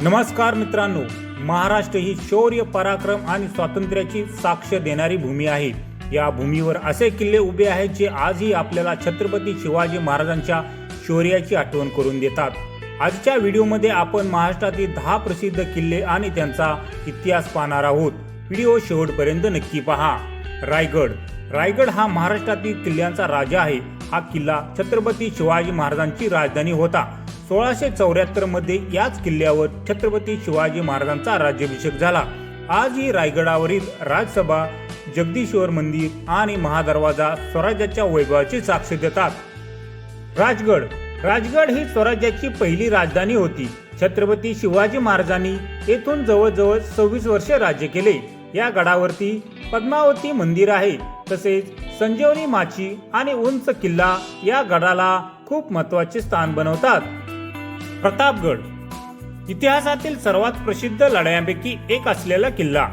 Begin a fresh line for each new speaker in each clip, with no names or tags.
नमस्कार मित्रांनो, महाराष्ट्र ही शौर्य, पराक्रम आणि स्वातंत्र्याची साक्ष देणारी भूमी आहे। या भूमीवर असे किल्ले उभे आहेत जे आजही आपल्याला छत्रपती शिवाजी महाराजांच्या शौर्याची आठवण करून देतात। आजच्या व्हिडिओमध्ये आपण महाराष्ट्रातील 10 प्रसिद्ध किल्ले आणि त्यांचा इतिहास पाहणार आहोत। व्हिडिओ शेवटपर्यंत नक्की पहा। रायगड हा महाराष्ट्रातील किल्ल्यांचा राजा आहे। हा किल्ला छत्रपती शिवाजी महाराजांची राजधानी होता। 1674 मध्ये याच किल्ल्यावर छत्रपती शिवाजी महाराजांचा राज्याभिषेक झाला। आजही रायगडावरील राजसभा, जगदीश्वर मंदिर आणि महादरवाजा स्वराज्याच्या वैभवाची साक्ष देतात। राजगड ही स्वराज्याची पहिली राजधानी होती। छत्रपती शिवाजी महाराजांनी येथून जवळजवळ 26 वर्षे राज्य केले। या गडावरती पद्मावती मंदिर आहे, तसेच संजीवनी माची आणि उंच किल्ला या गडाला खूप महत्त्वाचे स्थान बनवतात। प्रतापगड इतिहासातील सर्वात प्रसिद्ध लढायांपैकी एक असलेला किल्ला।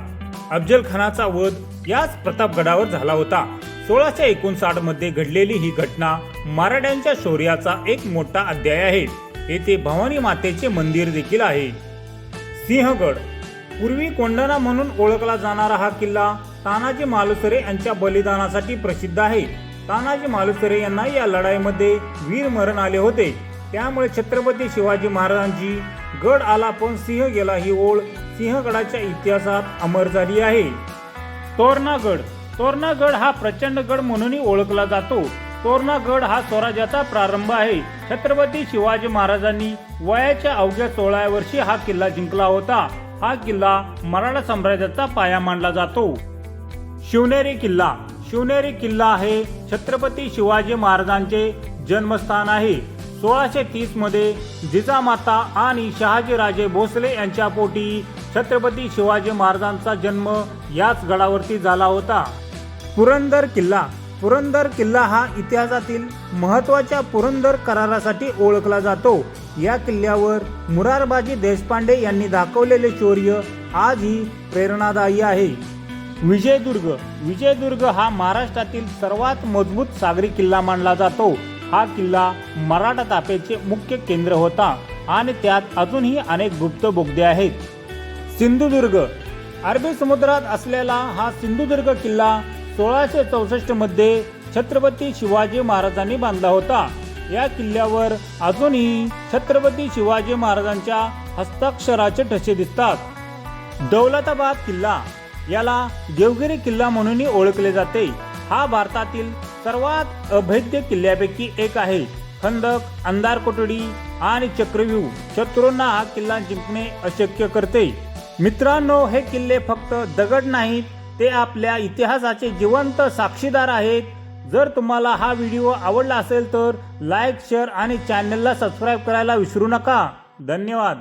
अफजल खानाचा वध याच प्रतापगडावर झाला होता। 1659 मध्ये घडलेली ही घटना मराठ्यांच्या शौर्याचा एक मोठा अध्याय आहे। येथे भवानी मातेचे मंदिर देखील आहे। सिंहगड पूर्वी कोंढाणा म्हणून ओळखला जाणारा हा किल्ला तानाजी मालुसरे यांच्या बलिदानासाठी प्रसिद्ध आहे। तानाजी मालुसरे यांना या लढाईमध्ये वीरमरण आले होते, त्यामुळे छत्रपती शिवाजी महाराजांची गड आला पण सिंह गेला ही ओळ सिंहगडाच्या इतिहासात अमर झाली आहे। तोरणागड हा प्रचंड गड म्हणूनही ओळखला जातो। तोरणागड हा स्वराज्याचा प्रारंभ आहे। छत्रपती शिवाजी महाराजांनी वयाच्या अवघ्या 16व्या वर्षी हा किल्ला जिंकला होता। हा किल्ला मराठा साम्राज्याचा पाया मानला जातो। शिवनेरी किल्ला हे छत्रपती शिवाजी महाराजांचे जन्मस्थान आहे। 1630 मध्ये जिजामाता आणि शहाजीराजे भोसले यांच्या पोटी छत्रपती शिवाजी महाराजांचा जन्म याच गडावरती झाला होता। पुरंदर किल्ला हा इतिहासातील महत्त्वाच्या पुरंदर करारासाठी ओळखला जातो। या किल्ल्यावर मुरारबाजी देशपांडे यांनी दाखवलेले शौर्य आजही प्रेरणादायी आहे। विजयदुर्ग हा महाराष्ट्रातील सर्वात मजबूत सागरी किल्ला मानला जातो। हा किल्ला मराठा ताफ्याचे मुख्य केंद्र होता आणि त्यात अजूनही अनेक गुप्त बोगदे आहेत। सिंधुदुर्ग अरबी समुद्रात असलेला हा सिंधुदुर्ग किल्ला 1664 मध्ये छत्रपती शिवाजी महाराजांनी बांधला होता। या किल्ल्यावर अजूनही छत्रपती शिवाजी महाराजांच्या हस्ताक्षराचे ठसे दिसतात। दौलताबाद किल्ला याला देवगिरी किल्ला म्हणूनही ओळखले जाते। हा भारतातील सर्वात अभेद्य किल्ल्यापैकी एक आहे। खंदक, अंधारकोटडी आणि चक्रव्यूह शत्रूंना हा किल्ला जिंकणे अशक्य करते। मित्रांनो, हे किल्ले फक्त दगड नाहीत, ते आपल्या इतिहासाचे जिवंत साक्षीदार आहेत। जर तुम्हाला हा व्हिडिओ आवडला असेल तर लाईक, शेअर आणि चॅनलला सबस्क्राईब करायला विसरू नका। धन्यवाद।